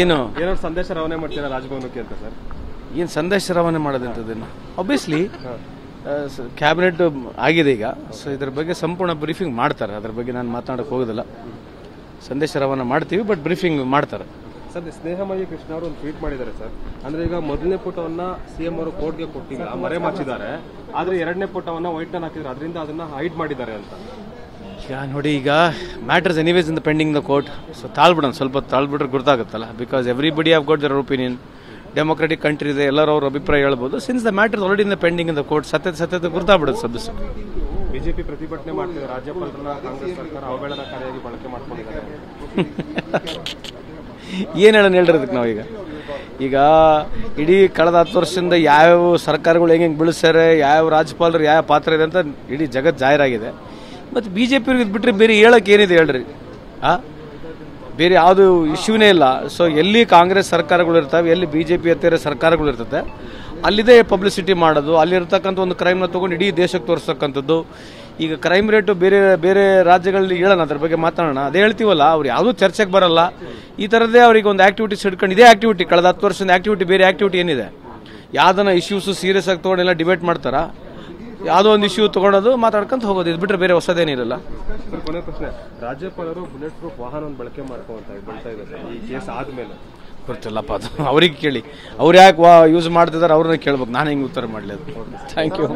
ಏನು ಏನೋ ಸಂದೇಶ ರವಾನೆ ಮಾಡ್ತೀರಾ ರಾಜಭವನಕ್ಕೆ ಅಂತ ಸರ್? ಏನು ಸಂದೇಶ ರವಾನೆ ಮಾಡೋದಂಥದ್ದೇನು? ಆಬ್ವಿಯಸ್ಲಿ ಕ್ಯಾಬಿನೆಟ್ ಆಗಿದೆ ಈಗ. ಸೊ ಇದ್ರ ಬಗ್ಗೆ ಸಂಪೂರ್ಣ ಬ್ರೀಫಿಂಗ್ ಮಾಡ್ತಾರೆ. ಅದ್ರ ಬಗ್ಗೆ ನಾನು ಮಾತನಾಡಕ್ಕೆ ಹೋಗೋದಿಲ್ಲ. ಸಂದೇಶ ರವಾನೆ ಮಾಡ್ತೀವಿ, ಬಟ್ ಬ್ರೀಫಿಂಗ್ ಮಾಡ್ತಾರೆ. ಸರ್, ಸ್ನೇಹಮಯಿ ಕೃಷ್ಣ ಅವರು ಒಂದು ಟ್ವೀಟ್ ಮಾಡಿದ್ದಾರೆ ಸರ್. ಅಂದ್ರೆ ಈಗ ಮೊದಲನೇ ಪುಟವನ್ನ ಸಿಎಂ ಅವರು ಕೋರ್ಟ್ಗೆ ಕೊಟ್ಟಿಲ್ಲ, ಮರೆಮಾಚಿದ್ದಾರೆ. ಆದ್ರೆ ಎರಡನೇ ಪುಟವನ್ನ ವೈಟ್ ನಲ್ಲಿ ಹಾಕಿದ್ರು, ಅದರಿಂದ ಅದನ್ನ ಹೈಡ್ ಮಾಡಿದ್ದಾರೆ ಅಂತ. ಈಗ ನೋಡಿ, ಈಗ matters anyways in the pending the court. So ತಾಳ್ಬಿಡೋಣ, ಸ್ವಲ್ಪ ತಾಳ್ಬಿಟ್ರೆ ಗೊತ್ತಾಗುತ್ತಲ್ಲ. Because everybody have got their opinion. Democratic country ಇದೆ, ಎಲ್ಲರೂ ಅವ್ರ ಅಭಿಪ್ರಾಯ ಹೇಳ್ಬೋದು. Since the matters already in the pending in the court, ಸತ್ಯದ ಗೊತ್ತಾಗ್ಬಿಡುತ್ತೆ ಸಬ್ಜೆಕ್ಟ್. ಬಿಜೆಪಿ ಪ್ರತಿಭಟನೆ ಮಾಡ್ತಿದೆ, ರಾಜ್ಯಪಾಲರನ್ನ ಕಾಂಗ್ರೆಸ್ ಸರ್ಕಾರ ಅವಹೇಳನಕಾರಿಯಾಗಿ ಬಳಕೆ ಮಾಡ್ಕೊಂಡಿದ್ದಾರೆ. ಏನು ಹೇಳೋಣ ಹೇಳ್ರಿ ಅದಕ್ಕೆ ನಾವೀಗ. ಈಗ ಇಡೀ ಕಳೆದ 10 ವರ್ಷದಿಂದ ಯಾವ್ಯಾವ ಸರ್ಕಾರಗಳು ಹೆಂಗೆ ಬೆಳೆಸ್ಯಾರೆ, ಯಾವ ರಾಜ್ಯಪಾಲರು ಯಾವ ಪಾತ್ರ ಇದೆ ಅಂತ ಇಡೀ ಜಗತ್ತು ಜಾಹೀರಾಗಿದೆ. ಮತ್ತು ಬಿ ಜೆ ಪಿಯವ್ರಿಗೆ ಬಿಟ್ಟರೆ ಬೇರೆ ಹೇಳೋಕೆ ಏನಿದೆ ಹೇಳ್ರಿ? ಬೇರೆ ಯಾವುದು ಇಶ್ಯೂನೇ ಇಲ್ಲ. ಸೊ ಎಲ್ಲಿ ಕಾಂಗ್ರೆಸ್ ಸರ್ಕಾರಗಳು ಇರ್ತವೆ, ಎಲ್ಲಿ ಬಿ ಜೆ ಪಿ ಹತ್ತಿರ ಸರ್ಕಾರಗಳು ಇರ್ತದೆ, ಅಲ್ಲಿದೆ ಪಬ್ಲಿಸಿಟಿ ಮಾಡೋದು, ಅಲ್ಲಿರ್ತಕ್ಕಂಥ ಒಂದು ಕ್ರೈಮ್ನ ತೊಗೊಂಡು ಇಡೀ ದೇಶಕ್ಕೆ ತೋರಿಸ್ತಕ್ಕಂಥದ್ದು. ಈಗ ಕ್ರೈಮ್ ರೇಟು ಬೇರೆ ಬೇರೆ ರಾಜ್ಯಗಳಲ್ಲಿ ಹೇಳೋಣ, ಅದ್ರ ಬಗ್ಗೆ ಮಾತಾಡೋಣ. ಅದೇ ಹೇಳ್ತೀವಲ್ಲ, ಅವ್ರು ಯಾವುದೂ ಚರ್ಚೆಗೆ ಬರಲ್ಲ. ಈ ಥರದ್ದೇ ಅವ್ರಿಗೆ ಒಂದು ಆಕ್ಟಿವಿಟೀಸ್ ಹಿಡ್ಕೊಂಡು, ಇದೇ ಆಕ್ಟಿವಿಟಿ ಕಳೆದ 10 ವರ್ಷದ ಆಕ್ಟಿವಿಟಿ, ಬೇರೆ ಆಕ್ಟಿವಿಟಿ ಏನಿದೆ? ಯಾವುದನ್ನ ಇಶ್ಯೂಸು ಸೀರಿಯಸ್ ಆಗಿ ತೊಗೊಂಡೆಲ್ಲ ಡಿಬೇಟ್ ಮಾಡ್ತಾರ, ಯಾವುದೋ ಒಂದು ಇಶ್ಯೂ ತೊಗೊಳೋದು, ಮಾತಾಡ್ಕೊಂತ ಹೋಗೋದು, ಇದು ಬಿಟ್ಟರೆ ಬೇರೆ ಹೊಸದೇನಿರಲ್ಲ. ಕೊನೆ ಪ್ರಶ್ನೆ, ರಾಜ್ಯಪಾಲರು ಬುಲೆಟ್ ಪ್ರೂಫ್ ವಾಹನವನ್ನು ಬಳಕೆ ಮಾಡ್ತಾ ಇದೆ ಈ ಕೇಸ್ ಆದ್ಮೇಲೆ? ಗೊತ್ತಿಲ್ಲಪ್ಪ, ಅದು ಅವ್ರಿಗೆ ಕೇಳಿ. ಅವ್ರು ಯಾಕೆ ಯೂಸ್ ಮಾಡ್ತಿದ್ದಾರೆ ಅವ್ರನ್ನ ಕೇಳ್ಬೇಕು, ನಾನು ಹೆಂಗೆ ಉತ್ತರ ಮಾಡಲಿ ಅದು. Thank you.